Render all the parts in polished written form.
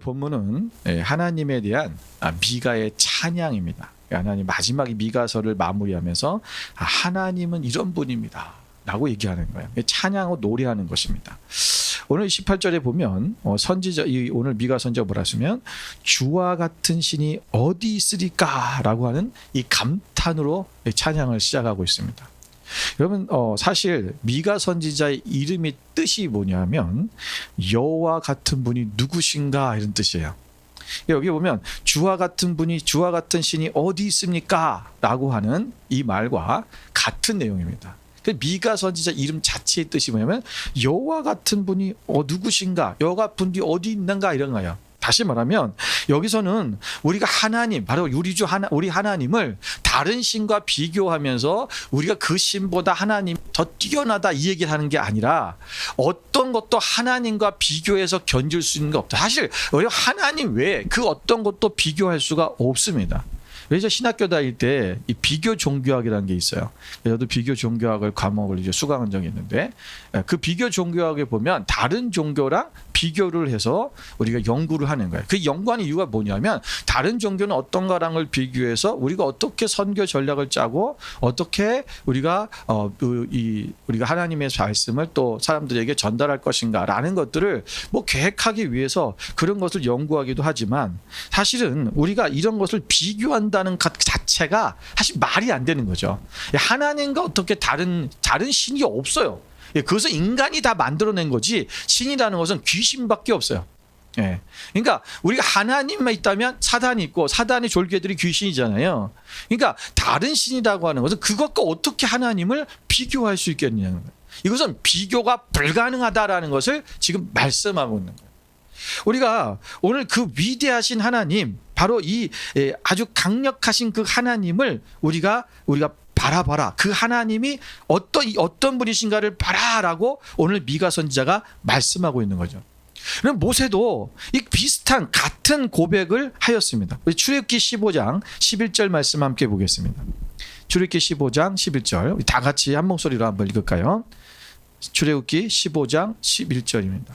오늘 본문은 하나님에 대한 미가의 찬양입니다. 하나님 마지막 미가서를 마무리하면서 하나님은 이런 분입니다 라고 얘기하는 거예요. 찬양하고 노래하는 것입니다. 오늘 18절에 보면 선지자, 오늘 미가 선지자가 뭐라 하시면 주와 같은 신이 어디 있으리까 라고 하는 이 감탄으로 찬양을 시작하고 있습니다. 여러분 사실 미가 선지자의 이름의 뜻이 뭐냐면 여호와 같은 분이 누구신가 이런 뜻이에요. 여기 보면 주와 같은 분이, 주와 같은 신이 어디 있습니까? 라고 하는 이 말과 같은 내용입니다. 미가 선지자 이름 자체의 뜻이 뭐냐면 여호와 같은 분이 누구신가? 여호와 같은 분이 어디 있는가 이런 거예요. 다시 말하면 여기서는 우리가 하나님, 바로 우리 하나님을 다른 신과 비교하면서 우리가 그 신보다 하나님 더 뛰어나다 이 얘기를 하는 게 아니라 어떤 것도 하나님과 비교해서 견줄 수 있는 게 없다. 사실 우리가 하나님 외에 그 어떤 것도 비교할 수가 없습니다. 그래서 신학교 다닐 때 이 비교 종교학이라는 게 있어요. 저도 비교 종교학을 과목을 이제 수강한 적이 있는데 그 비교 종교학에 보면 다른 종교랑 비교를 해서 우리가 연구를 하는 거예요. 그 연구하는 이유가 뭐냐면 다른 종교는 어떤가랑을 비교해서 우리가 어떻게 선교 전략을 짜고 어떻게 우리가 우리가 하나님의 말씀을 또 사람들에게 전달할 것인가라는 것들을 뭐 계획하기 위해서 그런 것을 연구하기도 하지만 사실은 우리가 이런 것을 비교한다는 것 자체가 사실 말이 안 되는 거죠. 하나님과 어떻게 다른 신이 없어요. 그것은 인간이 다 만들어낸 거지 신이라는 것은 귀신밖에 없어요. 그러니까 우리가 하나님만 있다면 사단이 있고 사단의 졸개들이 귀신이잖아요. 그러니까 다른 신이라고 하는 것은 그것과 어떻게 하나님을 비교할 수 있겠느냐는 거예요. 이것은 비교가 불가능하다라는 것을 지금 말씀하고 있는 거예요. 우리가 오늘 그 위대하신 하나님, 바로 이 아주 강력하신 그 하나님을 우리가 바라봐라. 그 하나님이 어떤 분이신가를 봐라라고 오늘 미가 선지자가 말씀하고 있는 거죠. 그럼 모세도 이 비슷한 같은 고백을 하였습니다. 우리 출애굽기 15장 11절 말씀 함께 보겠습니다. 출애굽기 15장 11절 우리 다 같이 한 목소리로 한번 읽을까요? 출애굽기 15장 11절입니다.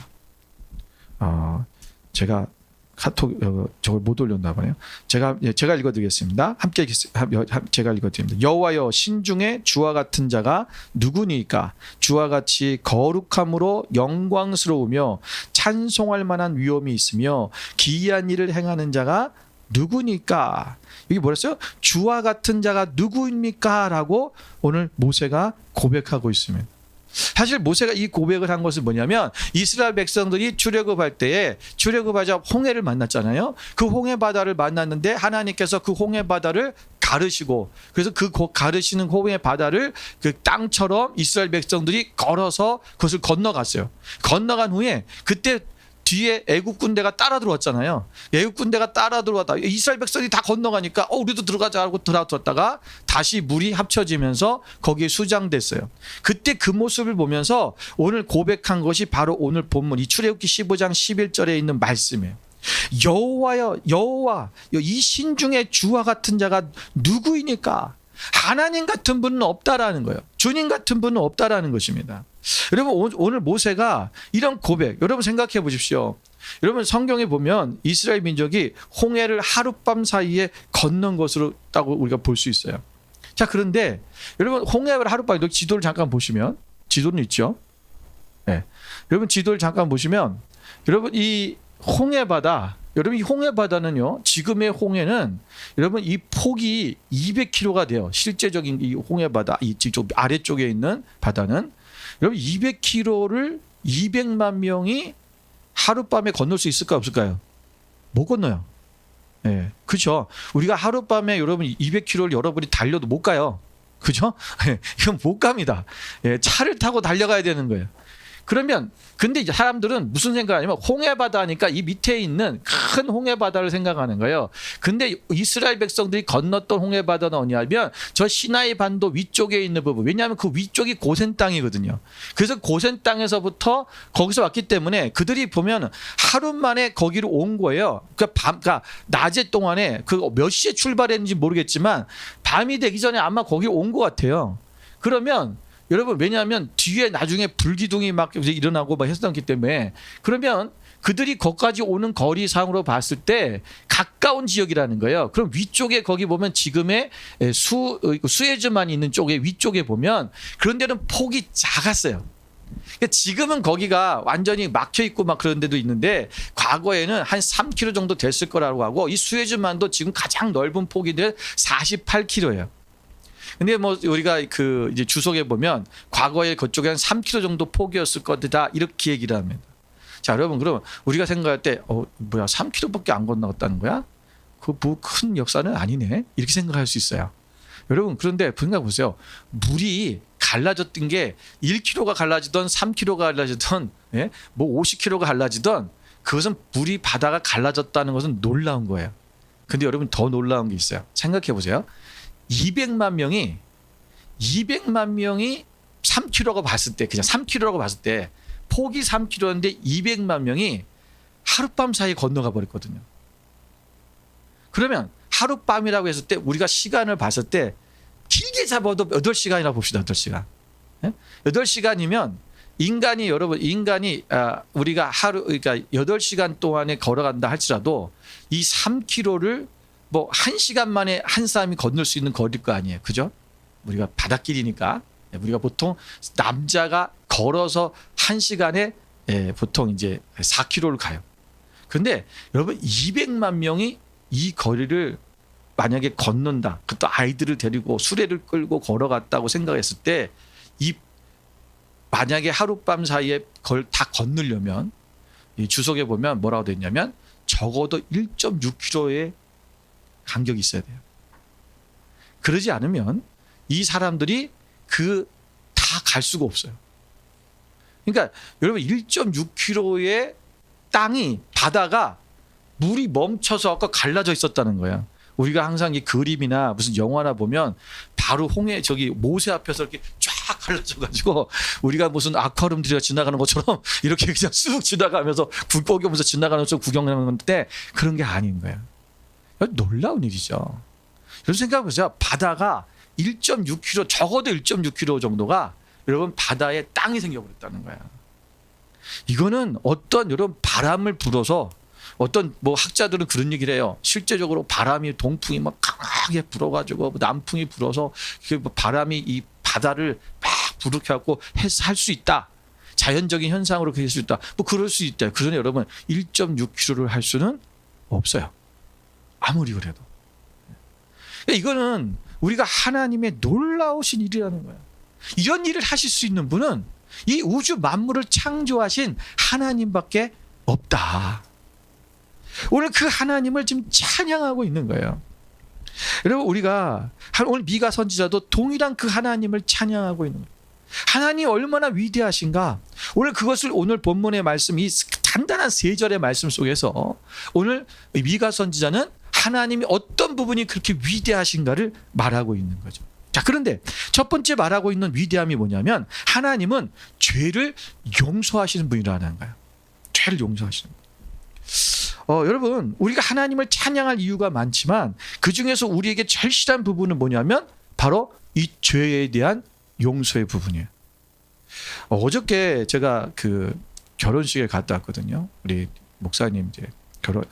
제가 카톡 저걸 못 올렸나 보네요. 제가 읽어드리겠습니다. 함께 제가 읽어드립니다. 여호와여 신중에 주와 같은 자가 누구니까? 주와 같이 거룩함으로 영광스러우며 찬송할 만한 위엄이 있으며 기이한 일을 행하는 자가 누구니까? 여기 뭐랬어요? 주와 같은 자가 누구입니까? 라고 오늘 모세가 고백하고 있습니다. 사실 모세가 이 고백을 한 것은 뭐냐면 이스라엘 백성들이 출애굽할 때에 출애굽하자 홍해를 만났잖아요. 그 홍해 바다를 만났는데 하나님께서 그 홍해 바다를 가르시고 그래서 그 가르시는 홍해 바다를 그 땅처럼 이스라엘 백성들이 걸어서 그것을 건너갔어요. 건너간 후에 그때 뒤에 애국 군대가 따라 들어왔잖아요. 애국 군대가 따라 들어왔다. 이스라엘 백성이 다 건너가니까 우리도 들어가자 하고 들어왔다가 다시 물이 합쳐지면서 거기에 수장됐어요. 그때 그 모습을 보면서 오늘 고백한 것이 바로 오늘 본문 이 출애굽기 15장 11절에 있는 말씀이에요. 여호와여 여호와 이 신중에 주와 같은 자가 누구이니까? 하나님 같은 분은 없다라는 거예요. 주님 같은 분은 없다라는 것입니다. 여러분 오늘 모세가 이런 고백 여러분 생각해 보십시오. 여러분 성경에 보면 이스라엘 민족이 홍해를 하룻밤 사이에 건넌 것으로 따고 우리가 볼 수 있어요. 자 그런데 여러분 홍해를 하룻밤 지도를 잠깐 보시면 지도는 있죠. 여러분 지도를 잠깐 보시면 여러분 이 홍해 바다 여러분 이 홍해 바다는요 지금의 홍해는 여러분 이 폭이 200km가 돼요. 실제적인 이 홍해 바다 이쪽 아래쪽에 있는 바다는 여러분 200km를 200만 명이 하룻밤에 건널 수 있을까 없을까요? 못 건너요. 그렇죠. 우리가 하룻밤에 여러분 200km를 여러분이 달려도 못 가요. 그죠? 이건 못 갑니다. 차를 타고 달려가야 되는 거예요. 그러면 근데 이제 사람들은 무슨 생각하냐면 홍해바다 하니까 이 밑에 있는 큰 홍해바다를 생각하는 거예요. 근데 이스라엘 백성들이 건넜던 홍해바다는 어디냐면 저 시나이 반도 위쪽에 있는 부분. 왜냐하면 그 위쪽이 고센 땅이거든요. 그래서 고센 땅에서부터 거기서 왔기 때문에 그들이 보면 하루 만에 거기로 온 거예요. 그러니까 낮에 동안에 그 몇 시에 출발했는지 모르겠지만 밤이 되기 전에 아마 거기 온 것 같아요. 그러면 여러분 왜냐하면 뒤에 나중에 불기둥이 막 일어나고 막 했었기 때문에 그러면 그들이 거기까지 오는 거리상으로 봤을 때 가까운 지역이라는 거예요. 그럼 위쪽에 거기 보면 지금의 수에즈만 있는 쪽에 위쪽에 보면 그런 데는 폭이 작았어요. 그러니까 지금은 거기가 완전히 막혀 있고 막 그런 데도 있는데 과거에는 한 3km 정도 됐을 거라고 하고 이 수에즈만도 지금 가장 넓은 폭이 48km예요. 근데 뭐 우리가 그 이제 주석에 보면 과거에 그쪽에 한 3km 정도 폭이었을 거다 이렇게 얘기를 합니다. 자, 여러분 그러면 우리가 생각할 때 뭐야 3km밖에 안 건너갔다는 거야? 그 뭐 큰 역사는 아니네 이렇게 생각할 수 있어요. 여러분 그런데 생각해 보세요. 물이 갈라졌던 게 1km가 갈라지던 3km가 갈라지던 뭐 50km가 갈라지던 그것은 물이 바다가 갈라졌다는 것은 놀라운 거예요. 근데 여러분 더 놀라운 게 있어요. 생각해 보세요. 200만 명이 3km가 봤을 때 그냥 3km라고 봤을 때 폭이 3km인데 200만 명이 하룻밤 사이에 건너가 버렸거든요. 그러면 하룻밤이라고 했을 때 우리가 시간을 봤을 때 길게 잡아도 8시간이라고 봅시다. 8시간. 8시간이면 인간이 우리가 그러니까 8시간 동안에 걸어간다 할지라도 이 3km를 뭐 1시간 만에 한 사람이 건널 수 있는 거리일 거 아니에요. 그죠? 우리가 바닷길이니까 우리가 보통 남자가 걸어서 1시간에 보통 이제 4km를 가요. 근데 여러분 200만 명이 이 거리를 만약에 건넌다. 그것도 아이들을 데리고 수레를 끌고 걸어갔다고 생각했을 때 이 만약에 하룻밤 사이에 다 건너려면 이 주석에 보면 뭐라고 돼 있냐면 적어도 1.6km의 간격이 있어야 돼요. 그러지 않으면 이 사람들이 다 갈 수가 없어요. 그러니까 여러분 1.6km의 땅이 바다가 물이 멈춰서 아까 갈라져 있었다는 거야. 우리가 항상 이 그림이나 무슨 영화나 보면 바로 모세 앞에서 이렇게 쫙 갈라져 가지고 우리가 무슨 아쿠아리움들이 지나가는 것처럼 이렇게 그냥 쑥 지나가면서 굴복이 오면서 지나가는 것처럼 구경하는 건데 그런 게 아닌 거예요. 놀라운 일이죠. 여러분 생각해 보세요. 바다가 1.6km 적어도 1.6km 정도가 여러분 바다에 땅이 생겨버렸다는 거야. 이거는 어떤 여러분 바람을 불어서 어떤 뭐 학자들은 그런 얘기를 해요. 실제적으로 바람이 동풍이 막 강하게 불어가지고 남풍이 불어서 바람이 이 바다를 막 부르게 하고 할 수 있다. 자연적인 현상으로 그럴 수 있다. 뭐 그럴 수 있다. 그러나 여러분 1.6km를 할 수는 없어요. 아무리 그래도. 이거는 우리가 하나님의 놀라우신 일이라는 거예요. 이런 일을 하실 수 있는 분은 이 우주 만물을 창조하신 하나님밖에 없다. 오늘 그 하나님을 지금 찬양하고 있는 거예요. 여러분 우리가 오늘 미가 선지자도 동일한 그 하나님을 찬양하고 있는 거예요. 하나님 얼마나 위대하신가. 오늘 그것을 오늘 본문의 말씀 이 단단한 3절의 말씀 속에서 오늘 미가 선지자는 하나님이 어떤 부분이 그렇게 위대하신가를 말하고 있는 거죠. 자, 그런데 첫 번째 말하고 있는 위대함이 뭐냐면 하나님은 죄를 용서하시는 분이라는 거예요. 죄를 용서하시는 분. 여러분 우리가 하나님을 찬양할 이유가 많지만 그중에서 우리에게 제일 싫은 부분은 뭐냐면 바로 이 죄에 대한 용서의 부분이에요. 어저께 제가 그 결혼식에 갔다 왔거든요. 우리 목사님 이제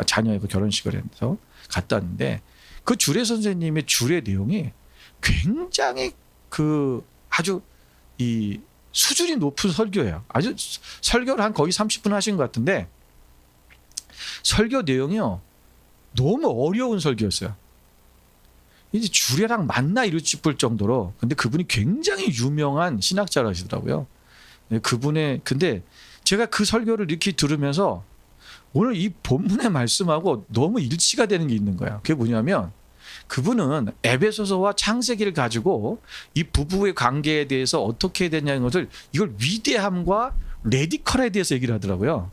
자녀의 그 결혼식을 해서 갔다 왔는데 그 주례 선생님의 주례 내용이 굉장히 아주 이 수준이 높은 설교예요. 아주 설교를 한 거의 30분 하신 것 같은데 설교 내용이요 너무 어려운 설교였어요. 이제 주례랑 맞나 이럴 싶을 정도로. 근데 그분이 굉장히 유명한 신학자라시더라고요. 근데 제가 그 설교를 이렇게 들으면서 오늘 이 본문의 말씀하고 너무 일치가 되는 게 있는 거예요. 그게 뭐냐면 그분은 에베소서와 창세기를 가지고 이 부부의 관계에 대해서 어떻게 해야 되냐는 것을 이걸 위대함과 레디컬에 대해서 얘기를 하더라고요.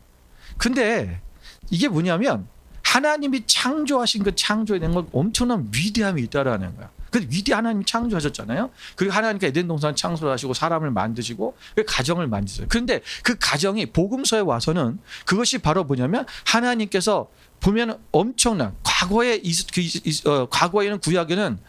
근데 이게 뭐냐면 하나님이 창조하신 그 창조에 대한 건 엄청난 위대함이 있다라는 거야. 그 위대 하나님이 창조하셨잖아요. 그리고 하나님께 에덴 동산 창조하시고 사람을 만드시고 그 가정을 만드셨어요. 그런데 그 가정이 복음서에 와서는 그것이 바로 뭐냐면 하나님께서 보면 엄청난 과거에는 구약에는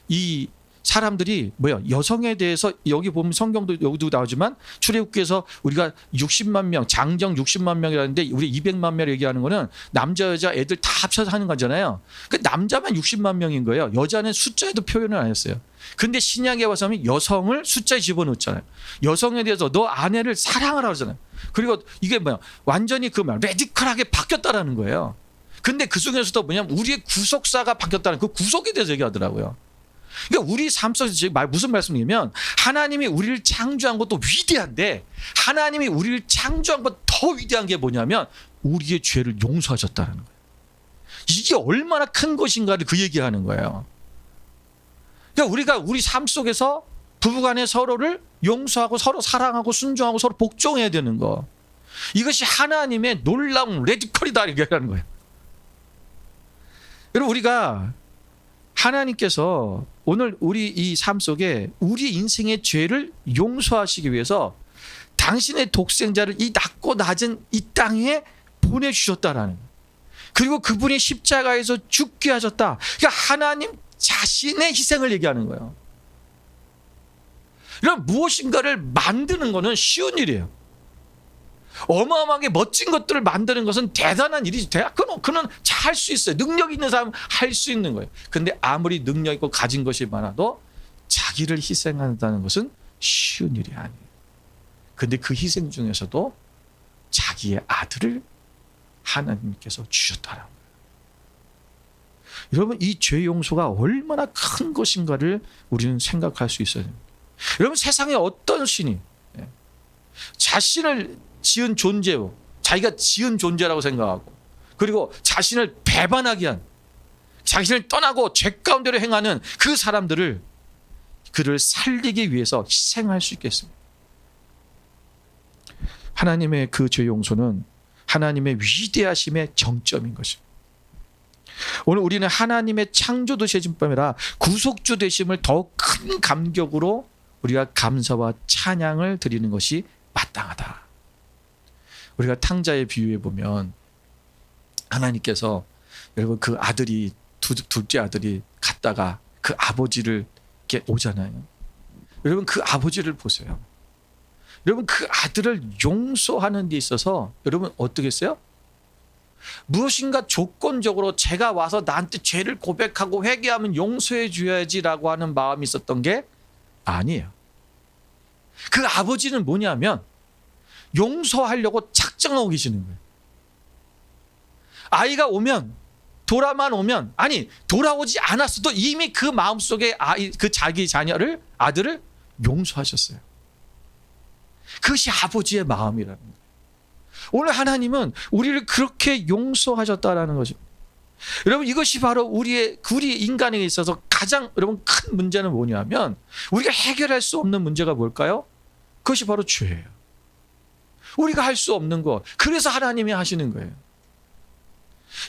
이 사람들이 여성에 대해서 여기 보면 성경도 여기도 나오지만 출애굽기에서 우리가 60만 명, 장정 60만 명이라는데 우리 200만 명 얘기하는 거는 남자 여자 애들 다 합쳐서 하는 거잖아요. 그 남자만 60만 명인 거예요. 여자는 숫자에도 표현을 안 했어요. 근데 신약에 와서 하면 여성을 숫자에 집어넣잖아요. 여성에 대해서 너 아내를 사랑하라 그러잖아요. 그리고 이게 완전히 그 말 레디컬하게 바뀌었다라는 거예요. 근데 그 중에서도 뭐냐면 우리의 구속사가 바뀌었다는 그 구속에 대해서 얘기하더라고요. 그러니까 우리 삶 속에서 지금 무슨 말씀이냐면 하나님이 우리를 창조한 것도 위대한데 하나님이 우리를 창조한 것 더 위대한 게 뭐냐면 우리의 죄를 용서하셨다는 거예요. 이게 얼마나 큰 것인가를 그 얘기하는 거예요. 그러니까 우리가 우리 삶 속에서 부부간에 서로를 용서하고 서로 사랑하고 순종하고 서로 복종해야 되는 거. 이것이 하나님의 놀라운 레디컬이다 이렇게 하는 거예요. 여러분 우리가 하나님께서 오늘 우리 이 삶 속에 우리 인생의 죄를 용서하시기 위해서 당신의 독생자를 이 낮고 낮은 이 땅에 보내주셨다라는 거예요. 그리고 그분이 십자가에서 죽게 하셨다. 그러니까 하나님 자신의 희생을 얘기하는 거예요. 이런 무엇인가를 만드는 것은 쉬운 일이에요. 어마어마하게 멋진 것들을 만드는 것은 대단한 일이지. 그는 잘 할 수 있어요. 능력 있는 사람은 할 수 있는 거예요. 근데 아무리 능력 있고 가진 것이 많아도 자기를 희생한다는 것은 쉬운 일이 아니에요. 근데 그 희생 중에서도 자기의 아들을 하나님께서 주셨다는 거예요. 여러분 이 죄 용서가 얼마나 큰 것인가를 우리는 생각할 수 있어야 됩니다. 여러분 세상에 어떤 신이 자신을 지은 존재요, 자기가 지은 존재라고 생각하고 그리고 자신을 배반하게 한 자신을 떠나고 죄 가운데로 행하는 그 사람들을 그를 살리기 위해서 희생할 수 있겠습니다. 하나님의 그 죄 용서는 하나님의 위대하심의 정점인 것입니다. 오늘 우리는 하나님의 창조도 되신 뿐이라 구속주 되심을 더 큰 감격으로 우리가 감사와 찬양을 드리는 것이 마땅하다. 우리가 탕자의 비유에 보면 하나님께서 여러분 그 아들이 둘째 아들이 갔다가 그 아버지를 이렇게 오잖아요. 여러분 그 아버지를 보세요. 여러분 그 아들을 용서하는 데 있어서 여러분 어떻게 했어요? 무엇인가 조건적으로 제가 와서 나한테 죄를 고백하고 회개하면 용서해 줘야지라고 하는 마음이 있었던 게 아니에요. 그 아버지는 뭐냐면 용서하려고 작정하고 계시는 거예요. 아이가 오면 돌아만 오면 아니 돌아오지 않았어도 이미 그 마음속에 그 자기 자녀를 아들을 용서하셨어요. 그것이 아버지의 마음이라는 거예요. 오늘 하나님은 우리를 그렇게 용서하셨다라는 거죠. 여러분 이것이 바로 우리 인간에게 있어서 가장 여러분 큰 문제는 뭐냐면 우리가 해결할 수 없는 문제가 뭘까요? 그것이 바로 죄예요. 우리가 할 수 없는 것. 그래서 하나님이 하시는 거예요.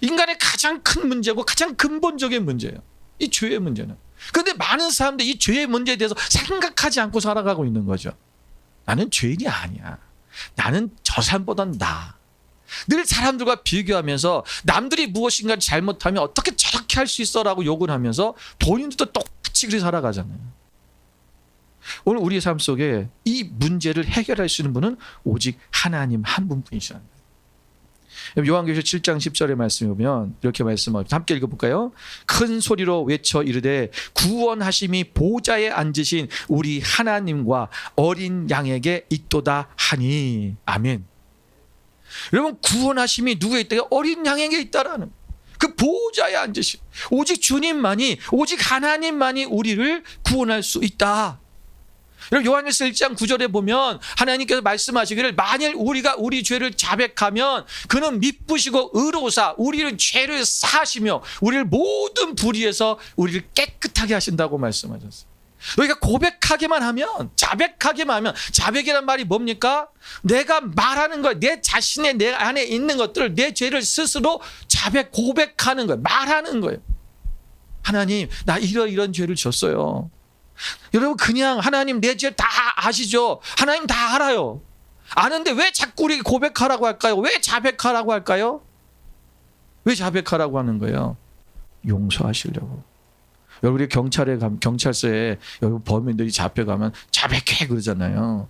인간의 가장 큰 문제고 가장 근본적인 문제예요. 이 죄의 문제는. 그런데 많은 사람들이 이 죄의 문제에 대해서 생각하지 않고 살아가고 있는 거죠. 나는 죄인이 아니야. 나는 저 사람보단 나아. 늘 사람들과 비교하면서 남들이 무엇인가 잘못하면 어떻게 저렇게 할 수 있어 라고 욕을 하면서 본인도 똑같이 그렇게 살아가잖아요. 오늘 우리의 삶 속에 이 문제를 해결할 수 있는 분은 오직 하나님 한 분뿐이시라는 거예요. 요한계시록 7장 10절의 말씀에 보면 이렇게 말씀합니다. 함께 읽어볼까요? 큰 소리로 외쳐 이르되 구원하심이 보좌에 앉으신 우리 하나님과 어린 양에게 있도다 하니. 아멘. 여러분 구원하심이 누구에 있다? 어린 양에게 있다라는 그 보좌에 앉으신 오직 주님만이 오직 하나님만이 우리를 구원할 수 있다. 여러분 요한일서 1장 9절에 보면 하나님께서 말씀하시기를 만일 우리가 우리 죄를 자백하면 그는 미쁘시고 의로우사 우리를 죄를 사하시며 우리를 모든 불의에서 우리를 깨끗하게 하신다고 말씀하셨어요. 우리가 고백하기만 하면 자백하기만 하면 자백이란 말이 뭡니까? 내가 말하는 거 내 자신의 내 안에 있는 것들을 내 죄를 스스로 자백 고백하는 거예요. 말하는 거예요. 하나님 나 이런 죄를 졌어요. 여러분 그냥 하나님 내 죄 다 아시죠? 하나님 다 알아요. 아는데 왜 자꾸 우리에게 고백하라고 할까요? 왜 자백하라고 할까요? 왜 자백하라고 하는 거예요? 용서하시려고. 여러분 우리 경찰에 가면 경찰서에 여러분 범인들이 잡혀가면 자백해 그러잖아요.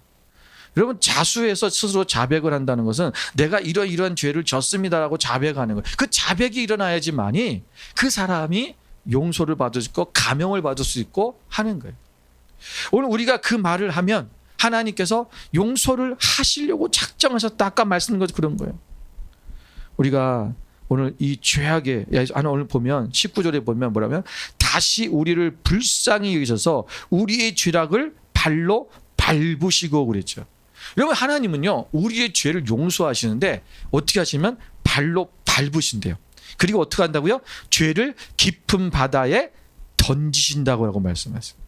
여러분 자수해서 스스로 자백을 한다는 것은 내가 이러이러한 죄를 졌습니다라고 자백하는 거예요. 그 자백이 일어나야지만이 그 사람이 용서를 받을 수 있고 감형을 받을 수 있고 하는 거예요. 오늘 우리가 그 말을 하면 하나님께서 용서를 하시려고 작정하셨다. 아까 말씀드린 것 그런 거예요. 우리가 오늘 이 죄악에 오늘 보면 19절에 보면 뭐라면 다시 우리를 불쌍히 여기셔서 우리의 죄악을 발로 밟으시고 그랬죠. 여러분 하나님은요 우리의 죄를 용서하시는데 어떻게 하시면 발로 밟으신대요. 그리고 어떻게 한다고요? 죄를 깊은 바다에 던지신다고 말씀하세요.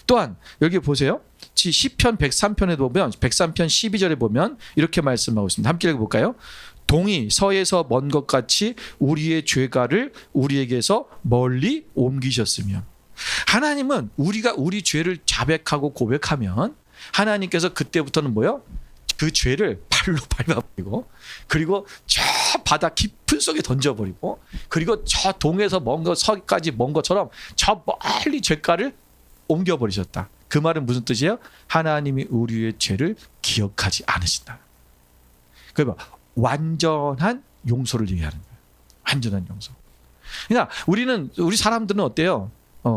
또한 여기 보세요. 시편 103편에 보면 103편 12절에 보면 이렇게 말씀하고 있습니다. 함께 읽어볼까요? 동이 서에서 먼 것 같이 우리의 죄가를 우리에게서 멀리 옮기셨으며. 하나님은 우리가 우리 죄를 자백하고 고백하면 하나님께서 그때부터는 뭐요? 그 죄를 발로 밟아버리고 그리고 저 바다 깊은 속에 던져버리고 그리고 저 동에서 먼 것 서까지 먼 것처럼 저 멀리 죄가를 옮겨버리셨다. 그 말은 무슨 뜻이에요? 하나님이 우리의 죄를 기억하지 않으신다. 그러니까 완전한 용서를 얘기하는 거예요. 완전한 용서. 그러니까 우리 사람들은 어때요?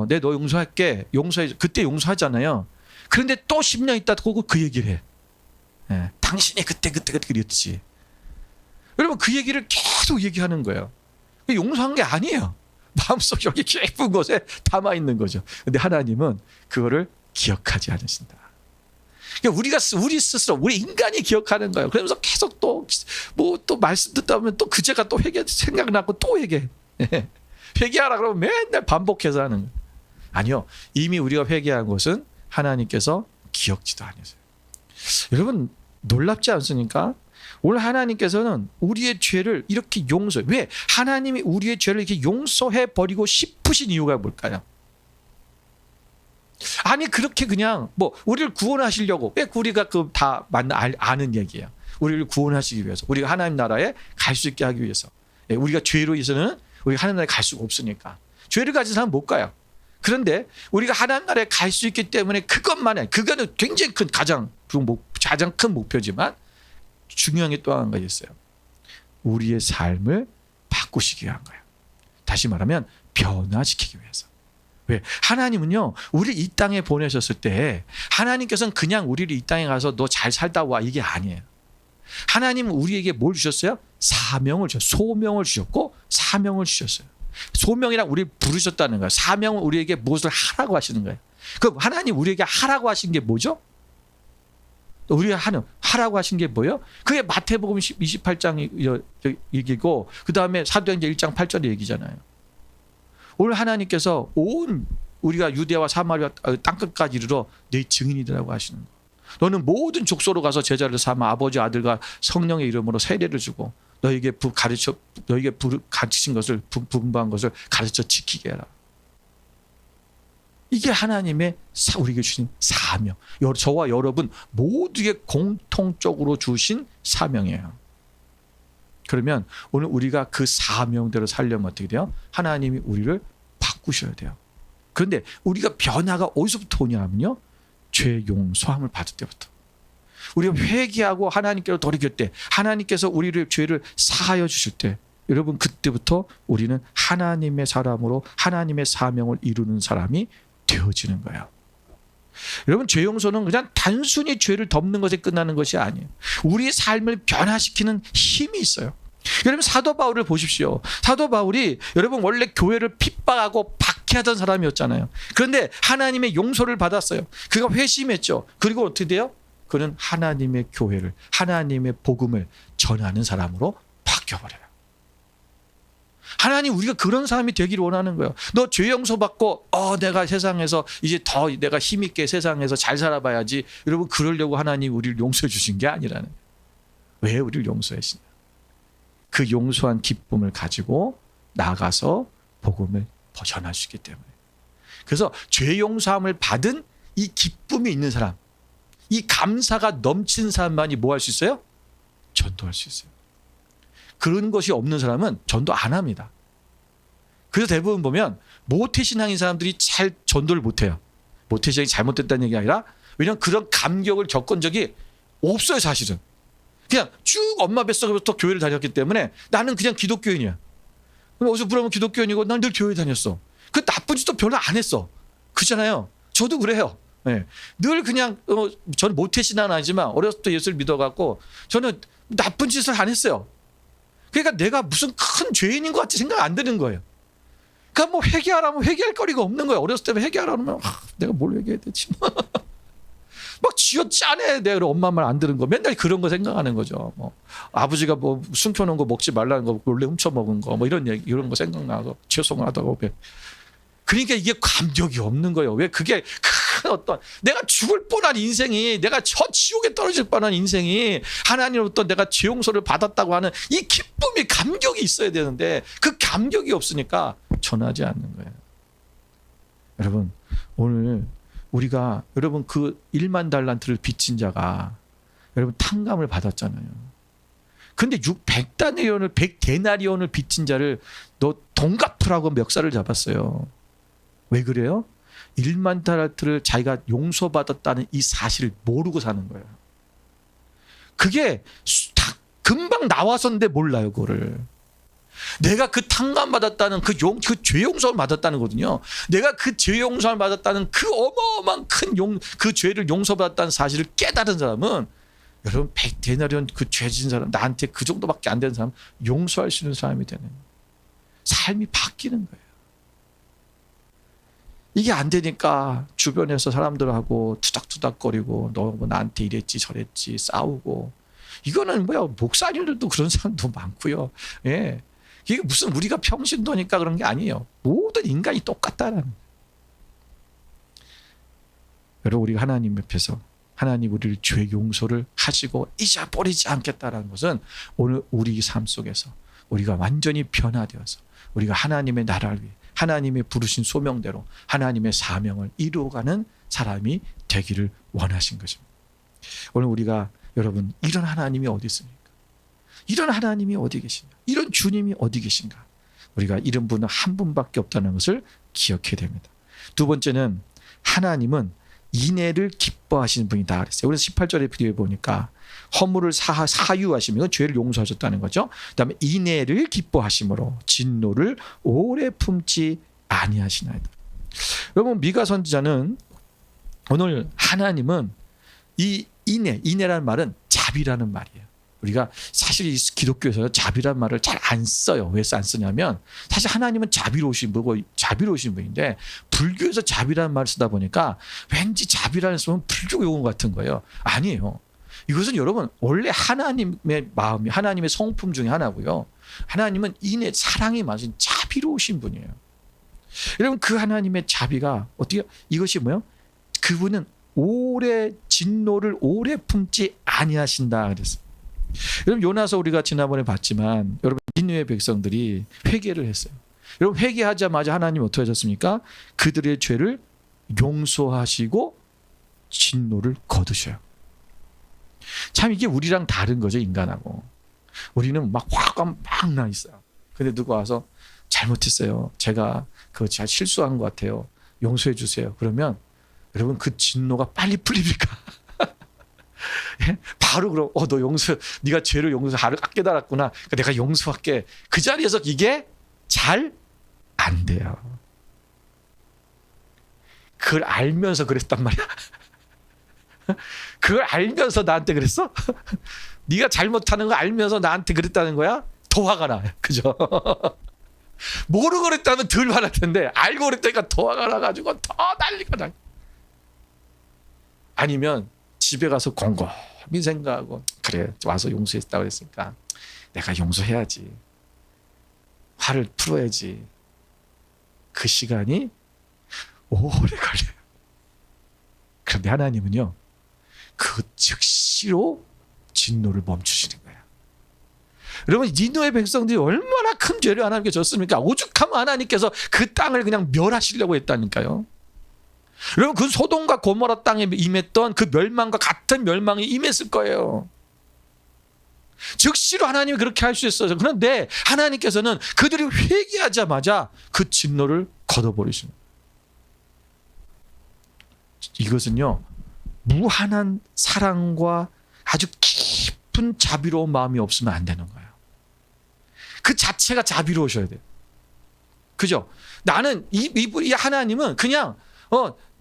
내 너 용서할게. 용서해. 그때 용서하잖아요. 그런데 또 10년 있다 그 얘기를 해. 예, 당신이 그때 그랬지. 여러분 그 얘기를 계속 얘기하는 거예요. 용서한 게 아니에요. 마음속 여기 깊은 곳에 담아 있는 거죠. 근데 하나님은 그거를 기억하지 않으신다. 그러니까 우리 스스로 우리 인간이 기억하는 거예요. 그러면서 계속 또 말씀 듣다 보면 또 그 죄가 또 생각나고 또 회개. 회개하라 그러면 맨날 반복해서 하는 거예요. 아니요. 이미 우리가 회개한 것은 하나님께서 기억지도 않으세요. 여러분 놀랍지 않습니까? 오늘 하나님께서는 우리의 죄를 이렇게 용서해. 왜? 하나님이 우리의 죄를 이렇게 용서해 버리고 싶으신 이유가 뭘까요? 아니 그렇게 그냥 우리를 구원하시려고 왜 우리가 다 아는 얘기예요. 우리를 구원하시기 위해서 우리가 하나님 나라에 갈 수 있게 하기 위해서 우리가 죄로 인해서는 우리가 하나님 나라에 갈 수가 없으니까 죄를 가진 사람은 못 가요. 그런데 우리가 하나님 나라에 갈 수 있기 때문에 그거는 굉장히 가장 큰 목표지만 중요한 게 또 한 가지 있어요. 우리의 삶을 바꾸시기 위한 거예요. 다시 말하면 변화시키기 위해서. 왜? 하나님은요 우리 이 땅에 보내셨을 때 하나님께서는 그냥 우리를 이 땅에 가서 너 잘 살다 와 이게 아니에요. 하나님은 우리에게 뭘 주셨어요? 사명을 주셨어요. 소명을 주셨고 사명을 주셨어요. 소명이랑 우리를 부르셨다는 거예요. 사명은 우리에게 무엇을 하라고 하시는 거예요. 그럼 하나님 우리에게 하라고 하신 게 뭐죠? 우리가 하라고 하신 게 뭐예요? 그게 마태복음 28장 얘기고 그 다음에 사도행전 1장 8절의 얘기잖아요. 오늘 하나님께서 온 우리가 유대와 사마리아 땅끝까지 이르러 내 증인이라고 하시는 거예요. 너는 모든 족속으로 가서 제자를 삼아 아버지 아들과 성령의 이름으로 세례를 주고 너에게 가르치신 것을 분부한 것을 가르쳐 지키게 해라. 이게 하나님의 우리에게 주신 사명. 저와 여러분 모두에게 공통적으로 주신 사명이에요. 그러면 오늘 우리가 그 사명대로 살려면 어떻게 돼요? 하나님이 우리를 바꾸셔야 돼요. 그런데 우리가 변화가 어디서부터 오냐 하면요. 죄 용서함을 받을 때부터. 우리가 회개하고 하나님께로 돌이킬 때 하나님께서 우리를 죄를 사하여 주실 때 여러분 그때부터 우리는 하나님의 사람으로 하나님의 사명을 이루는 사람이 되어지는 거예요. 여러분 죄 용서는 그냥 단순히 죄를 덮는 것에 끝나는 것이 아니에요. 우리의 삶을 변화시키는 힘이 있어요. 여러분 사도 바울을 보십시오. 사도 바울이 여러분 원래 교회를 핍박하고 박해하던 사람이었잖아요. 그런데 하나님의 용서를 받았어요. 그가 회심했죠. 그리고 어떻게 돼요? 그는 하나님의 교회를 하나님의 복음을 전하는 사람으로 바뀌어버려요. 하나님 우리가 그런 사람이 되기를 원하는 거예요. 너 죄 용서받고 내가 세상에서 이제 더 내가 힘있게 세상에서 잘 살아봐야지. 여러분 그러려고 하나님 우리를 용서해 주신 게 아니라는 거예요. 왜 우리를 용서하시냐. 그 용서한 기쁨을 가지고 나가서 복음을 전할 수 있기 때문에. 그래서 죄 용서함을 받은 이 기쁨이 있는 사람, 이 감사가 넘치는 사람만이 뭐 할 수 있어요? 전도할 수 있어요. 그런 것이 없는 사람은 전도 안 합니다. 그래서 대부분 보면 모태신앙인 사람들이 잘 전도를 못해요. 모태신앙이 잘못됐다는 얘기 아니라 왜냐하면 그런 감격을 겪은 적이 없어요. 사실은 그냥 쭉 엄마 뱃속에부터 교회를 다녔기 때문에 나는 그냥 기독교인이야. 어디서 물어보면 기독교인이고 난 늘 교회 다녔어. 그 나쁜 짓도 별로 안 했어. 그렇잖아요. 저도 그래요. 네. 늘 그냥 저는 모태신앙은 아니지만 어렸을 때 예수를 믿어갖고 저는 나쁜 짓을 안 했어요. 그러니까 내가 무슨 큰 죄인인 것 같이 생각 안 드는 거예요. 그러니까 뭐 회개하라면 회개할 거리가 없는 거예요. 어렸을 때 회개하라면 내가 뭘 회개해야 되지? 막 쥐어짜네. 내가 엄마 말 안 들은 거 맨날 그런 거 생각하는 거죠. 뭐 아버지가 뭐 숨겨놓은 거 먹지 말라는 거 몰래 훔쳐 먹은 거 뭐 이런 얘기 이런 거 생각나서 죄송하다고. 그러니까 이게 감격이 없는 거예요. 왜 그게 큰 어떤 내가 죽을 뻔한 인생이 내가 저 지옥에 떨어질 뻔한 인생이 하나님으로부터 내가 죄 용서를 받았다고 하는 이 기쁨이 감격이 있어야 되는데 그 감격이 없으니까 전하지 않는 거예요. 여러분 오늘 우리가 여러분 그 1만 달란트를 빚진 자가 여러분 탕감을 받았잖아요. 근데 100데나리온을 빚진 자를 너 돈 갚으라고 멱살을 잡았어요. 왜 그래요? 1만 달란트를 자기가 용서받았다는 이 사실을 모르고 사는 거예요. 그게 다 금방 나왔었는데 몰라요, 그거를. 내가 그 탕감받았다는 그 죄 용서를 받았다는 거거든요. 내가 그 죄 용서를 받았다는 그 어마어마한 그 죄를 용서받았다는 사실을 깨달은 사람은 여러분 100데나리온 그 죄 진 사람 나한테 그 정도밖에 안 되는 사람 용서할 수 있는 사람이 되는 삶이 바뀌는 거예요. 이게 안 되니까 주변에서 사람들하고 투닥투닥거리고 너 뭐 나한테 이랬지 저랬지 싸우고 이거는 뭐야 목사님들도 그런 사람도 많고요. 예. 이게 무슨 우리가 평신도니까 그런 게 아니에요. 모든 인간이 똑같다라는. 여러분 우리가 하나님 옆에서 하나님 우리를 죄 용서를 하시고 잊어버리지 않겠다라는 것은 오늘 우리 삶 속에서 우리가 완전히 변화되어서 우리가 하나님의 나라를 위해 하나님의 부르신 소명대로 하나님의 사명을 이루어가는 사람이 되기를 원하신 것입니다. 오늘 우리가 여러분 이런 하나님이 어디 있습니까? 이런 하나님이 어디 계시냐? 이런 주님이 어디 계신가? 우리가 이런 분은 한 분밖에 없다는 것을 기억해야 됩니다. 두 번째는 하나님은 인애를 기뻐하시는 분이다 그랬어요. 그래서 18절에 비교해 보니까 허물을 사유하시면 죄를 용서하셨다는 거죠. 그다음에 인애를 기뻐하심으로 진노를 오래 품지 아니하시나이다. 여러분 미가 선지자는 오늘 하나님은 이 인애라는 말은 자비라는 말이에요. 우리가 사실 이 기독교에서 자비라는 말을 잘 안 써요. 왜 안 쓰냐면 사실 하나님은 자비로우신 분인데 불교에서 자비라는 말을 쓰다 보니까 왠지 자비라는 쓰면 불교 용어 같은 거예요. 아니에요. 이것은 여러분 원래 하나님의 마음이 하나님의 성품 중에 하나고요. 하나님은 인애 사랑이 많으신 자비로우신 분이에요. 여러분 그 하나님의 자비가 어떻게 이것이 뭐예요? 그분은 진노를 오래 품지 아니하신다 그랬어요. 여러분 요나서 우리가 지난번에 봤지만 여러분 니느웨 백성들이 회개를 했어요. 여러분 회개하자마자 하나님 어떻게 하셨습니까? 그들의 죄를 용서하시고 진노를 거두셔요. 참 이게 우리랑 다른 거죠. 인간하고 우리는 막 화가 막 나 있어요. 근데 누가 와서 잘못했어요. 제가 잘 실수한 것 같아요. 용서해 주세요. 그러면 여러분 그 진노가 빨리 풀립니까? 바로 그럼 너 네가 죄를 용서하를 깨달았구나. 그러니까 내가 용서할게. 그 자리에서 이게 잘 안 돼요. 그걸 알면서 그랬단 말이야. 그걸 알면서 나한테 그랬어? 네가 잘못하는 거 알면서 나한테 그랬다는 거야? 더 화가 나요. 그죠? 모르고 그랬다면 덜 화날 텐데 알고 그랬다니까 더 화가 나가지고 더 난리가 나. 아니면 집에 가서 곰곰이 생각하고 그래 와서 용서했다고 그랬으니까 내가 용서해야지. 화를 풀어야지. 그 시간이 오래 걸려요. 그런데 하나님은요. 그 즉시로 진노를 멈추시는 거예요. 여러분 니느웨 백성들이 얼마나 큰 죄를 하나님께 졌습니까? 오죽하면 하나님께서 그 땅을 그냥 멸하시려고 했다니까요. 여러분 그 소돔과 고모라 땅에 임했던 그 멸망과 같은 멸망이 임했을 거예요. 즉시로 하나님이 그렇게 할 수 있어요. 그런데 하나님께서는 그들이 회개하자마자 그 진노를 걷어버리십니다. 이것은요, 무한한 사랑과 아주 깊은 자비로운 마음이 없으면 안 되는 거예요. 그 자체가 자비로우셔야 돼요. 그죠? 나는 이 하나님은 그냥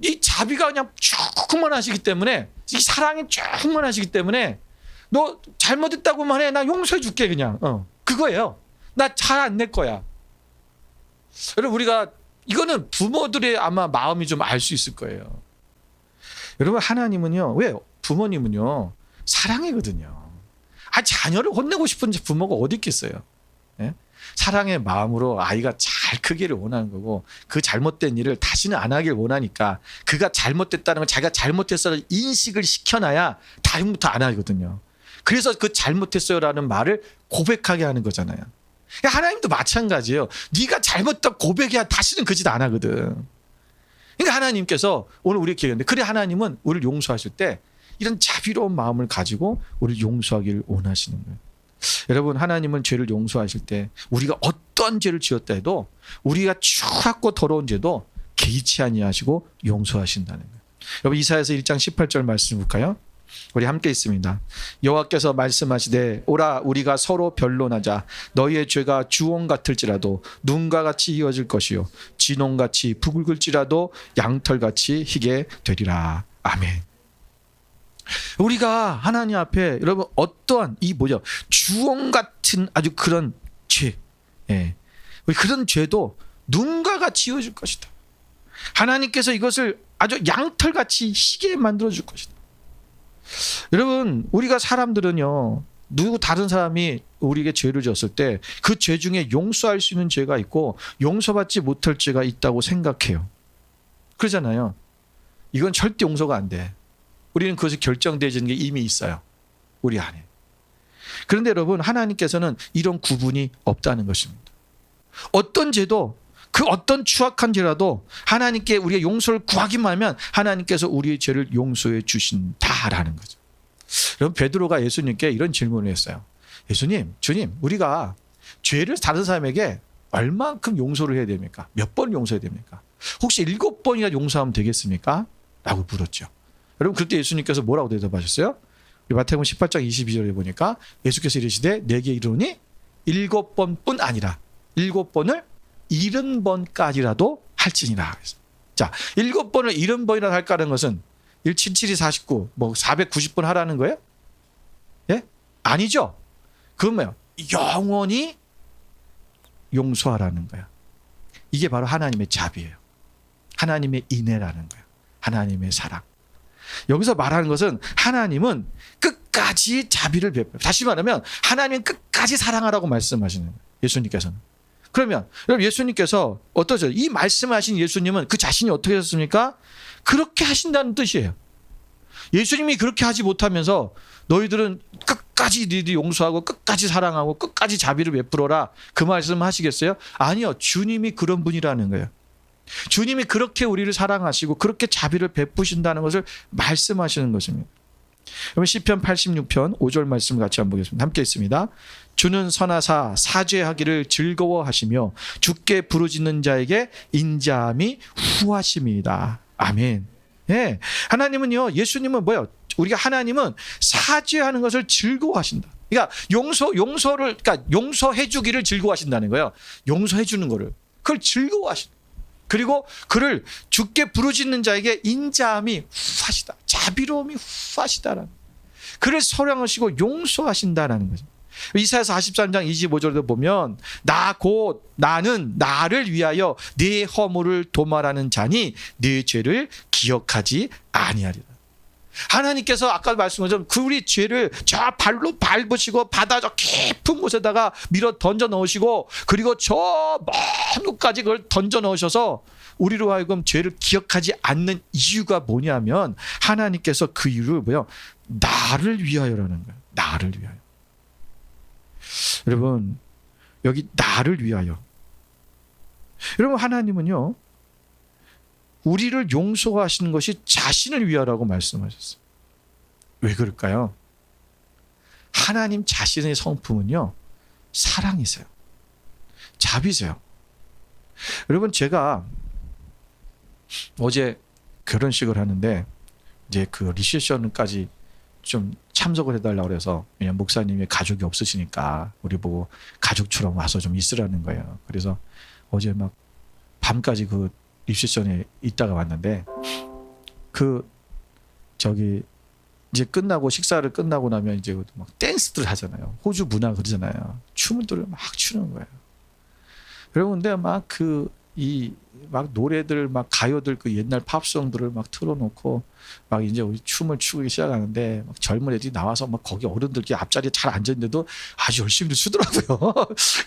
이 자비가 그냥 충만하시기 때문에, 이 사랑이 충만하시기 때문에 너 잘못했다고만 해, 나 용서해 줄게. 그냥 그거예요. 나 잘 안 낼 거야. 여러분, 우리가 이거는 부모들의 아마 마음이 좀 알 수 있을 거예요. 여러분, 하나님은요, 왜? 부모님은요 사랑이거든요. 자녀를 혼내고 싶은 부모가 어디 있겠어요? 예? 사랑의 마음으로 아이가 잘 크기를 원하는 거고, 그 잘못된 일을 다시는 안 하길 원하니까 그가 잘못됐다는 걸 자기가 잘못했어 인식을 시켜놔야 다음부터 안 하거든요. 그래서 그 잘못했어요라는 말을 고백하게 하는 거잖아요. 하나님도 마찬가지예요. 네가 잘못했다고 고백해야 다시는 그 짓 안 하거든. 그러니까 하나님께서 오늘 우리에게 기회했는데, 그래 하나님은 우리를 용서하실 때 이런 자비로운 마음을 가지고 우리를 용서하기를 원하시는 거예요. 여러분, 하나님은 죄를 용서하실 때 우리가 어떤 죄를 지었다 해도, 우리가 추악고 더러운 죄도 개의치 아니하시고 용서하신다는 거예요. 여러분, 이사야서 1장 18절 말씀 볼까요? 우리 함께 있습니다. 여호와께서 말씀하시되, 오라 우리가 서로 변론하자. 너희의 죄가 주홍 같을지라도 눈과 같이 이어질 것이요 진홍같이 붉을지라도 양털같이 희게 되리라. 아멘. 우리가 하나님 앞에 여러분 어떠한 주홍 같은 아주 그런 죄, 그런 죄도 눈과 같이 이어질 것이다. 하나님께서 이것을 아주 양털같이 희게 만들어 줄 것이다. 여러분, 우리가 사람들은요, 다른 사람이 우리에게 죄를 지었을 때 그 죄 중에 용서할 수 있는 죄가 있고 용서받지 못할 죄가 있다고 생각해요. 그러잖아요. 이건 절대 용서가 안 돼. 우리는 그것이 결정되어지는 게 이미 있어요, 우리 안에. 그런데 여러분, 하나님께서는 이런 구분이 없다는 것입니다. 어떤 죄도, 그 어떤 추악한 죄라도 하나님께 우리의 용서를 구하기만 하면 하나님께서 우리의 죄를 용서해 주신다라는 거죠. 여러분, 베드로가 예수님께 이런 질문을 했어요. 예수님, 주님, 우리가 죄를 다른 사람에게 얼만큼 용서를 해야 됩니까? 몇 번 용서해야 됩니까? 혹시 7번이나 용서하면 되겠습니까? 라고 물었죠. 여러분, 그때 예수님께서 뭐라고 대답하셨어요? 우리 마태복음 18장 22절에 보니까 예수께서 이르시되 내게 이르노니 7번뿐 아니라 7번을 70번까지라도 할지니라. 자, 7번을 70번이라도 할까는 것은 177이 49, 490번 하라는 거예요? 예? 아니죠. 그건 뭐예요? 영원히 용서하라는 거야. 이게 바로 하나님의 자비예요. 하나님의 인애라는 거예요. 하나님의 사랑. 여기서 말하는 것은 하나님은 끝까지 자비를 베풀어요. 다시 말하면 하나님은 끝까지 사랑하라고 말씀하시는 거예요, 예수님께서는. 그러면 여러분, 예수님께서 어떠죠? 이 말씀하신 예수님은 그 자신이 어떻게 하셨습니까? 그렇게 하신다는 뜻이에요. 예수님이 그렇게 하지 못하면서 너희들은 끝까지 너희들이 용서하고 끝까지 사랑하고 끝까지 자비를 베풀어라, 그 말씀 하시겠어요? 아니요. 주님이 그런 분이라는 거예요. 주님이 그렇게 우리를 사랑하시고 그렇게 자비를 베푸신다는 것을 말씀하시는 것입니다. 그러면 시편 86편 5절 말씀 같이 한번 보겠습니다. 함께 있습니다. 주는 선하사 사죄하기를 즐거워하시며 주께 부르짖는 자에게 인자함이 후하심이다. 아멘. 예, 하나님은요, 예수님은 뭐예요? 우리가 하나님은 사죄하는 것을 즐거워하신다. 그러니까 그러니까 용서해 주기를 즐거워하신다는 거예요. 용서해 주는 거를, 그걸 즐거워하신다. 그리고 그를 주께 부르짖는 자에게 인자함이 후하시다. 자비로움이 후하시다라는, 그를 사랑하시고 용서하신다라는 거죠. 이사야서 43장 25절도 보면 나는 나를 위하여 네 허물을 도말하는 자니 네 죄를 기억하지 아니하리라. 하나님께서 아까 말씀하신 그 우리 죄를 저 발로 밟으시고 바다 저 깊은 곳에다가 밀어 던져 넣으시고, 그리고 저 먼 곳까지 그걸 던져 넣으셔서 우리로 하여금 죄를 기억하지 않는 이유가 뭐냐면, 하나님께서 그 이유를 나를 위하여라는 거예요. 나를 위하여. 여러분, 여기 나를 위하여. 여러분, 하나님은요, 우리를 용서하시는 것이 자신을 위하라고 말씀하셨어요. 왜 그럴까요? 하나님 자신의 성품은요, 사랑이세요. 자비세요. 여러분, 제가 어제 결혼식을 하는데 이제 그 리셉션까지 좀 참석을 해달라고 그래서, 왜냐면 목사님이 가족이 없으시니까 우리 보고 가족처럼 와서 좀 있으라는 거예요. 그래서 어제 막 밤까지 그 리셉션에 있다가 왔는데, 그 저기 이제 끝나고 식사를 끝나고 나면 이제 막 댄스들 하잖아요. 호주 문화 그러잖아요. 춤들을 막 추는 거예요. 여러분, 근데 막 막 노래들, 막 가요들, 그 옛날 팝송들을 막 틀어놓고 막 이제 우리 춤을 추기 시작하는데, 막 젊은 애들이 나와서 막 거기 어른들이 앞자리에 잘 앉았는데도 아주 열심히 추더라고요.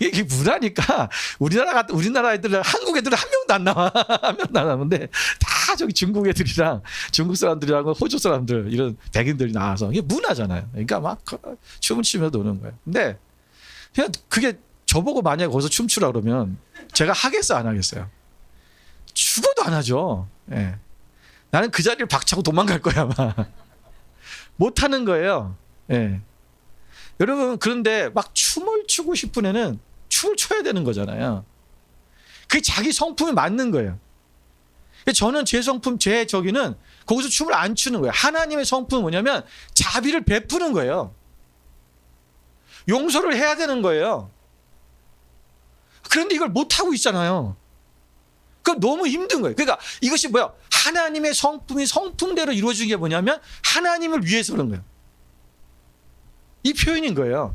이게 문화니까 우리나라 애들, 한국 애들은 한 명도 안 나와. 한 명도 안 나오는데 다 저기 중국 애들이랑 중국 사람들이랑 호주 사람들, 이런 백인들이 나와서, 이게 문화잖아요. 그러니까 막 춤을 추면서 노는 거예요. 근데 그냥 그게 저보고 만약에 거기서 춤추라 그러면 제가 하겠어요, 안 하겠어요? 죽어도 안 하죠. 예. 나는 그 자리를 박차고 도망갈 거야, 아마. 못 하는 거예요. 예. 여러분, 그런데 막 춤을 추고 싶은 애는 춤을 춰야 되는 거잖아요. 그게 자기 성품에 맞는 거예요. 저는 제 성품, 제 저기는 거기서 춤을 안 추는 거예요. 하나님의 성품은 뭐냐면 자비를 베푸는 거예요. 용서를 해야 되는 거예요. 그런데 이걸 못하고 있잖아요. 그럼 너무 힘든 거예요. 그러니까 이것이 뭐야? 하나님의 성품이 성품대로 이루어지는 게 뭐냐면 하나님을 위해서 그런 거예요. 이 표현인 거예요.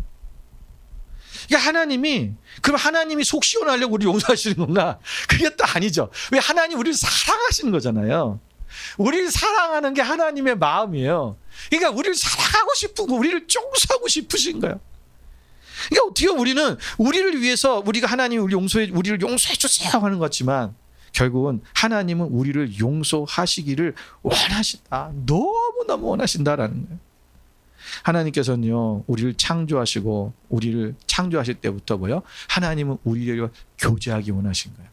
그러니까 그럼 하나님이 속 시원하려고 우리 용서하시는 건가? 그게 또 아니죠. 왜? 하나님 우리를 사랑하시는 거잖아요. 우리를 사랑하는 게 하나님의 마음이에요. 그러니까 우리를 사랑하고 싶고 우리를 용서하고 싶으신 거예요. 그러니까 어떻게 우리는 우리를 위해서 우리가 하나님이 우리를 용서해 주세요 하는 것 같지만, 결국은 하나님은 우리를 용서하시기를 원하신다. 너무너무 원하신다라는 거예요. 하나님께서는요, 우리를 창조하시고 우리를 창조하실 때부터 뭐요? 하나님은 우리를 교제하기 원하신 거예요.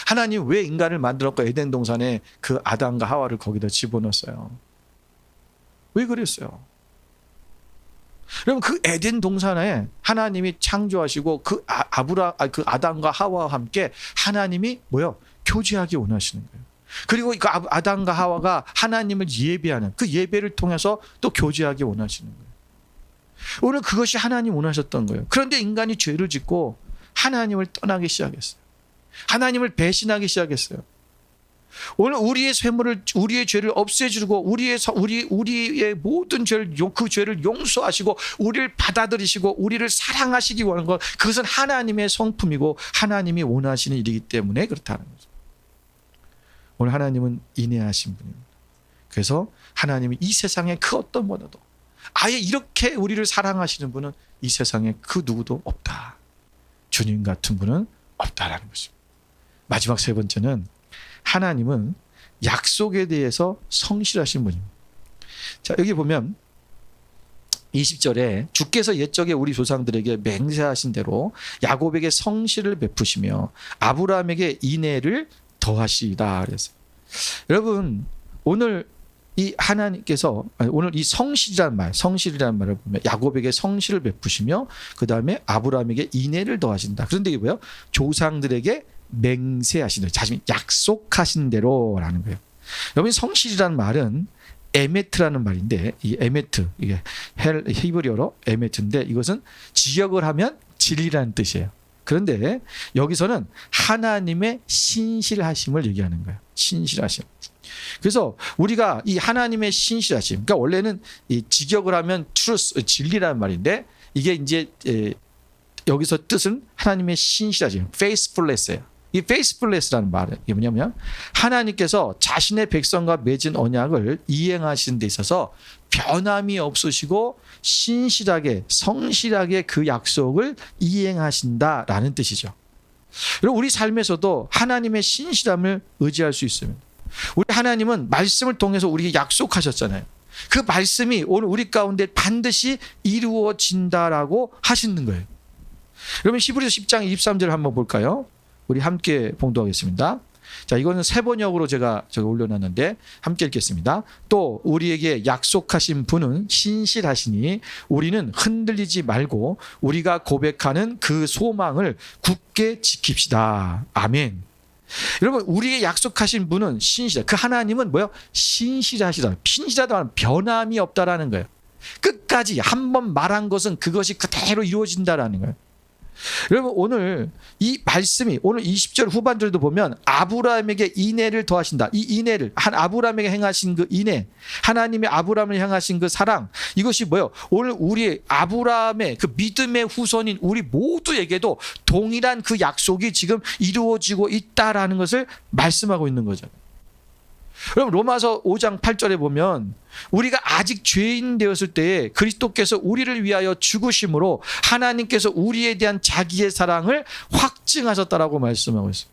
하나님 왜 인간을 만들었고 에덴 동산에 그 아담과 하와를 거기다 집어넣었어요? 왜 그랬어요? 여러분, 그 에덴 동산에 하나님이 창조하시고 그 아담과 하와와 함께 하나님이 뭐요? 교제하기 원하시는 거예요. 그리고 그 아담과 하와가 하나님을 예배하는 그 예배를 통해서 또 교제하기 원하시는 거예요. 오늘 그것이 하나님 원하셨던 거예요. 그런데 인간이 죄를 짓고 하나님을 떠나기 시작했어요. 하나님을 배신하기 시작했어요. 오늘 우리의 우리의 죄를 없애주고 우리의 모든 그 죄를 용서하시고 우리를 받아들이시고 우리를 사랑하시기 원하는 것, 그것은 하나님의 성품이고 하나님이 원하시는 일이기 때문에 그렇다는 거죠. 오늘 하나님은 인내하신 분입니다. 그래서 하나님이 이 세상에 그 어떤 분도, 아예 이렇게 우리를 사랑하시는 분은 이 세상에 그 누구도 없다. 주님 같은 분은 없다라는 것입니다. 마지막 세 번째는, 하나님은 약속에 대해서 성실하신 분입니다. 자, 여기 보면 20절에 주께서 옛적에 우리 조상들에게 맹세하신 대로 야곱에게 성실을 베푸시며 아브라함에게 인애를 더하시다 그랬어요. 여러분, 오늘 이 하나님께서 오늘 이 성실이라는 말을 보면 야곱에게 성실을 베푸시며 그 다음에 아브라함에게 인애를 더하신다. 그런데 이게 뭐예요? 조상들에게 맹세하신 대로, 자신이 약속하신 대로라는 거예요. 여러분, 성실이라는 말은 에메트라는 말인데, 이 에메트, 이게 히브리어로 에메트인데, 이것은 직역을 하면 진리라는 뜻이에요. 그런데 여기서는 하나님의 신실하심을 얘기하는 거예요. 신실하심. 그래서 우리가 이 하나님의 신실하심, 그러니까 원래는 이 직역을 하면 truth, 진리라는 말인데, 이게 이제 여기서 뜻은 하나님의 신실하심, faithfulness예요. 이 faithfulness라는 말은 이게 뭐냐면 하나님께서 자신의 백성과 맺은 언약을 이행하시는 데 있어서 변함이 없으시고 신실하게, 성실하게 그 약속을 이행하신다라는 뜻이죠. 그리고 우리 삶에서도 하나님의 신실함을 의지할 수 있습니다. 우리 하나님은 말씀을 통해서 우리에게 약속하셨잖아요. 그 말씀이 오늘 우리 가운데 반드시 이루어진다라고 하시는 거예요. 여러분, 히브리서 10장 23절 한번 볼까요? 우리 함께 봉독하겠습니다. 자, 이거는 세 번역으로 제가 올려놨는데 함께 읽겠습니다. 또 우리에게 약속하신 분은 신실하시니 우리는 흔들리지 말고 우리가 고백하는 그 소망을 굳게 지킵시다. 아멘. 여러분, 우리에게 약속하신 분은 신실하다. 그 하나님은 뭐요? 신실하시다. 신실하다는 변함이 없다라는 거예요. 끝까지 한 번 말한 것은 그것이 그대로 이루어진다라는 거예요. 여러분, 오늘 이 말씀이 오늘 20절 후반절도 보면 아브라함에게 인애를 더하신다. 이 인애를 아브라함에게 행하신 그 인애, 하나님의 아브라함을 향하신 그 사랑, 이것이 뭐예요? 오늘 우리 아브라함의 그 믿음의 후손인 우리 모두에게도 동일한 그 약속이 지금 이루어지고 있다라는 것을 말씀하고 있는 거죠. 여러분, 로마서 5장 8절에 보면 우리가 아직 죄인 되었을 때에 그리스도께서 우리를 위하여 죽으심으로 하나님께서 우리에 대한 자기의 사랑을 확증하셨다라고 말씀하고 있어요.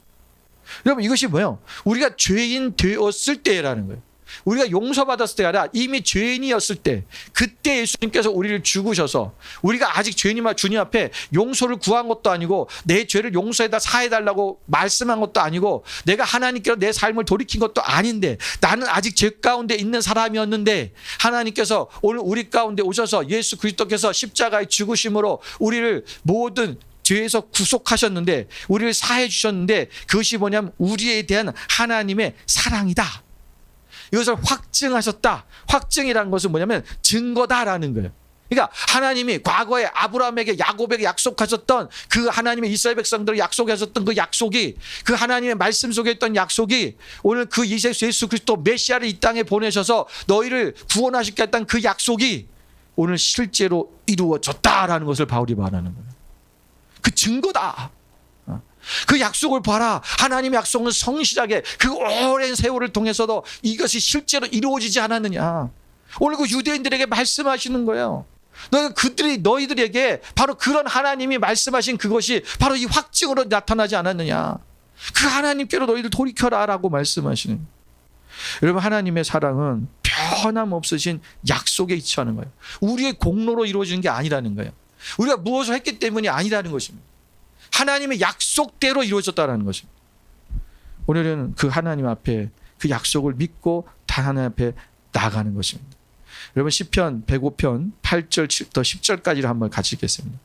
여러분, 이것이 뭐예요? 우리가 죄인 되었을 때라는 거예요. 우리가 용서받았을 때가 아니라 이미 죄인이었을 때, 그때 예수님께서 우리를 죽으셔서 우리가 아직 죄인이면 주님 앞에 용서를 구한 것도 아니고 내 죄를 용서해다 사해달라고 말씀한 것도 아니고 내가 하나님께로 내 삶을 돌이킨 것도 아닌데 나는 아직 죄 가운데 있는 사람이었는데 하나님께서 오늘 우리 가운데 오셔서 예수 그리스도께서 십자가의 죽으심으로 우리를 모든 죄에서 구속하셨는데 우리를 사해 주셨는데 그것이 뭐냐면 우리에 대한 하나님의 사랑이다. 이것을 확증하셨다. 확증이라는 것은 뭐냐면 증거다라는 거예요. 그러니까 하나님이 과거에 아브라함에게 야곱에게 약속하셨던 그 하나님의 이스라엘 백성들을 약속하셨던 그 약속이, 그 하나님의 말씀 속에 있던 약속이 오늘 그 예수 그리스도 메시아를 이 땅에 보내셔서 너희를 구원하시겠다는 그 약속이 오늘 실제로 이루어졌다라는 것을 바울이 말하는 거예요. 그 증거다. 그 약속을 봐라. 하나님의 약속은 성실하게 그 오랜 세월을 통해서도 이것이 실제로 이루어지지 않았느냐. 오늘 그 유대인들에게 말씀하시는 거예요. 너희들에게 바로 그런 하나님이 말씀하신 그것이 바로 이 확증으로 나타나지 않았느냐. 그 하나님께로 너희들 돌이켜라 라고 말씀하시는 거예요. 여러분, 하나님의 사랑은 변함없으신 약속에 이치하는 거예요. 우리의 공로로 이루어지는 게 아니라는 거예요. 우리가 무엇을 했기 때문이 아니라는 것입니다. 하나님의 약속대로 이루어졌다는 것입니다. 오늘은 그 하나님 앞에 그 약속을 믿고 단 하나님 앞에 나아가는 것입니다. 여러분, 시편 105편 8절부터 10절까지를 한번 같이 읽겠습니다.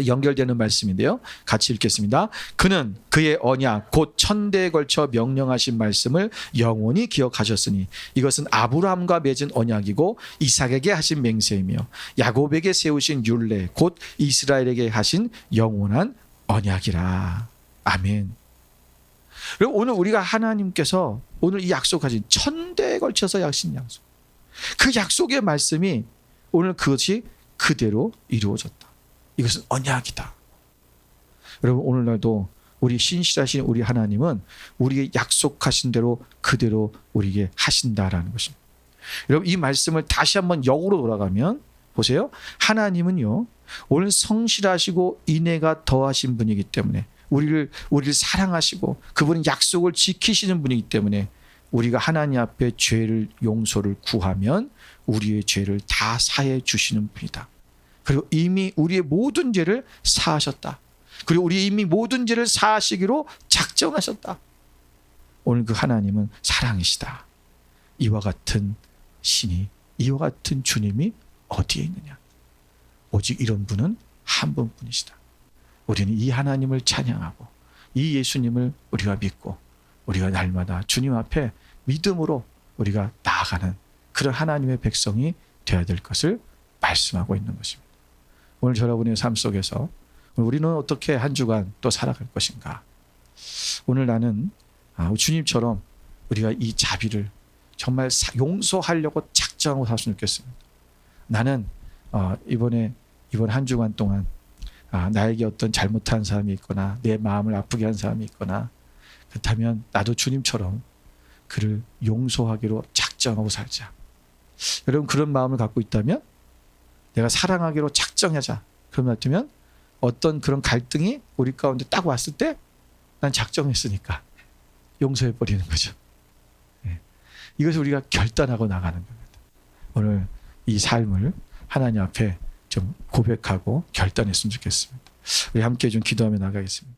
연결되는 말씀인데요. 같이 읽겠습니다. 그는 그의 언약 곧 천대에 걸쳐 명령하신 말씀을 영원히 기억하셨으니 이것은 아브라함과 맺은 언약이고 이삭에게 하신 맹세이며 야곱에게 세우신 율례 곧 이스라엘에게 하신 영원한 언약이라. 아멘. 그리고 오늘 우리가 하나님께서 오늘 이 약속하신 천대에 걸쳐서 하신 약속, 그 약속의 말씀이 오늘 그것이 그대로 이루어졌다. 이것은 언약이다. 여러분, 오늘날도 우리 신실하신 우리 하나님은 우리에게 약속하신 대로 그대로 우리에게 하신다라는 것입니다. 여러분, 이 말씀을 다시 한번 역으로 돌아가면 보세요. 하나님은요, 오늘 성실하시고 인애가 더하신 분이기 때문에 우리를 사랑하시고 그분은 약속을 지키시는 분이기 때문에 우리가 하나님 앞에 죄를 용서를 구하면 우리의 죄를 다 사해 주시는 분이다. 그리고 이미 우리의 모든 죄를 사하셨다. 그리고 우리 이미 모든 죄를 사하시기로 작정하셨다. 오늘 그 하나님은 사랑이시다. 이와 같은 신이, 이와 같은 주님이 어디에 있느냐. 오직 이런 분은 한 분뿐이시다. 우리는 이 하나님을 찬양하고 이 예수님을 우리가 믿고 우리가 날마다 주님 앞에 믿음으로 우리가 나아가는 그런 하나님의 백성이 되어야 될 것을 말씀하고 있는 것입니다. 오늘 여러분의 삶 속에서 우리는 어떻게 한 주간 또 살아갈 것인가. 오늘 나는 주님처럼 우리가 이 자비를 정말 용서하려고 작정하고 살았으면 좋겠습니다. 나는 이번 한 주간 동안 나에게 어떤 잘못한 사람이 있거나 내 마음을 아프게 한 사람이 있거나 그렇다면 나도 주님처럼 그를 용서하기로 작정하고 살자. 여러분, 그런 마음을 갖고 있다면 내가 사랑하기로 작정하자. 그러면 어떤 그런 갈등이 우리 가운데 딱 왔을 때 난 작정했으니까 용서해버리는 거죠. 네. 이것을 우리가 결단하고 나가는 겁니다. 오늘 이 삶을 하나님 앞에 좀 고백하고 결단했으면 좋겠습니다. 우리 함께 좀 기도하며 나가겠습니다.